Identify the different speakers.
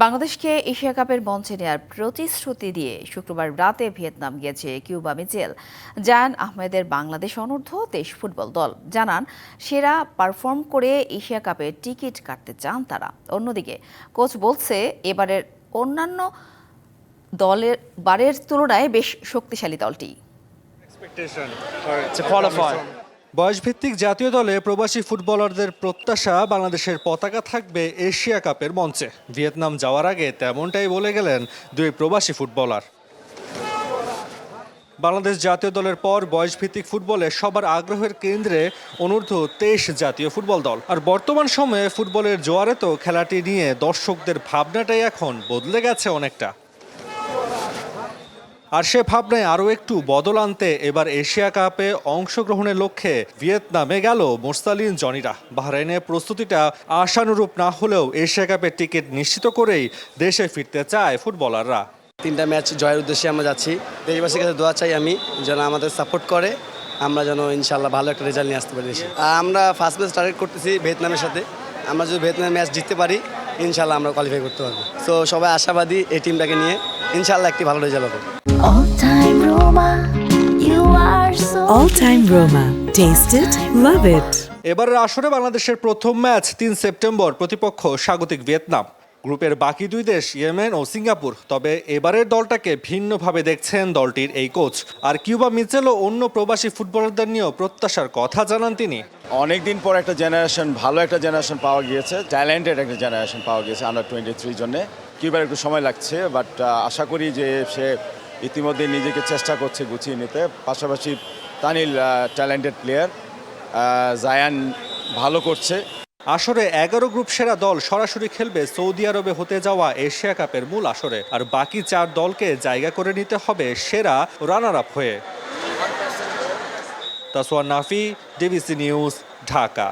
Speaker 1: বাংলাদেশকে এশিয়া কাপের মঞ্চে নেওয়ার প্রতিশ্রুতি দিয়ে শুক্রবার রাতে ভিয়েতনাম গিয়েছে কিউবা মিচেল। জায়ান আহমেদের বাংলাদেশ অনূর্ধ্ব-23 ফুটবল দল জানান সেরা পারফর্ম করে এশিয়া কাপের টিকিট কাটতে চান তারা। অন্যদিকে কোচ বলছে এবারের অন্যান্য দলের বারের তুলনায় বেশ শক্তিশালী দলটি।
Speaker 2: বয়সভিত্তিক জাতীয় দলে প্রবাসী ফুটবলারদের প্রত্যাশা বাংলাদেশের পতাকা থাকবে এশিয়া কাপের মঞ্চে। ভিয়েতনাম যাওয়ার আগে তেমনটাই বলে গেলেন দুই প্রবাসী ফুটবলার। বাংলাদেশ জাতীয় দলের পর বয়সভিত্তিক ফুটবলে সবার আগ্রহের কেন্দ্রে অনূর্ধ্ব-23 জাতীয় ফুটবল দল। আর বর্তমান সময়ে ফুটবলের জোয়ারে তো খেলাটি নিয়ে দর্শকদের ভাবনাটাই এখন বদলে গেছে অনেকটা। আর সে ভাবনায় আরও একটু বদল আনতে এবার এশিয়া কাপে অংশগ্রহণের লক্ষ্যে ভিয়েতনামে গেল মোরসালিন জনিরা। বাহরাইনে প্রস্তুতিটা আশানুরূপ না হলেও এশিয়া কাপের টিকিট নিশ্চিত করেই দেশে ফিরতে চায় ফুটবলাররা।
Speaker 3: 3টা ম্যাচ জয়ের উদ্দেশ্যে আমরা যাচ্ছি। দেশবাসীর কাছে দোয়া চাই আমি যেন আমাদের সাপোর্ট করে আমরা যেন ইনশাল্লাহ ভালো একটা রেজাল্ট নিয়ে আসতে পারি দেশে। আমরা ফার্স্ট ম্যাচ টার্গেট করতেছি ভিয়েতনামের সাথে। আমরা যদি ভিয়েতনামের ম্যাচ জিততে পারি ইনশাল্লাহ আমরা কোয়ালিফাই করতে পারবো। সো সবাই আশাবাদী এই টিমটাকে নিয়ে ইনশাল্লাহ একটি ভালো রেজাল্ট হবে।
Speaker 4: All time Roma. Taste it, love it.
Speaker 2: এবারের আসরে বাংলাদেশের প্রথম ম্যাচ 3 সেপ্টেম্বর, প্রতিপক্ষ স্বাগতিক ভিয়েতনাম। গ্রুপের বাকি দুই দেশ ইয়েমেন ও সিঙ্গাপুর। তবে এবারের দলটাকে ভিন্নভাবে দেখছেন দলটির এই কোচ। আর কিউবা মিচেল ও অন্য প্রবাসী ফুটবলারদের নিয়েও প্রত্যাশার কথা জানান তিনি।
Speaker 5: অনেকদিন পর একটা জেনারেশন, ভালো একটা জেনারেশন পাওয়া গিয়েছে, ট্যালেন্টেড একটা জেনারেশন পাওয়া গিয়েছে আন্ডার-23 জন্য। কিউবার একটু সময় লাগছে, বাট আশা করি যে সে ইতিমধ্যে নিজেকে চেষ্টা করছে গুছিয়ে নিতে। পাশাপাশি তানিল ট্যালেন্টেড প্লেয়ার, জায়ান ভালো করছে।
Speaker 2: আসরে 11 গ্রুপ সেরা দল সরাসরি খেলবে সৌদি আরবে হতে যাওয়া এশিয়া কাপের মূল আসরে। আর বাকি 4 দলকে জায়গা করে নিতে হবে সেরা রানার আপ হয়ে। তাসওয়ান নাফি, ডিবিসি নিউজ, ঢাকা।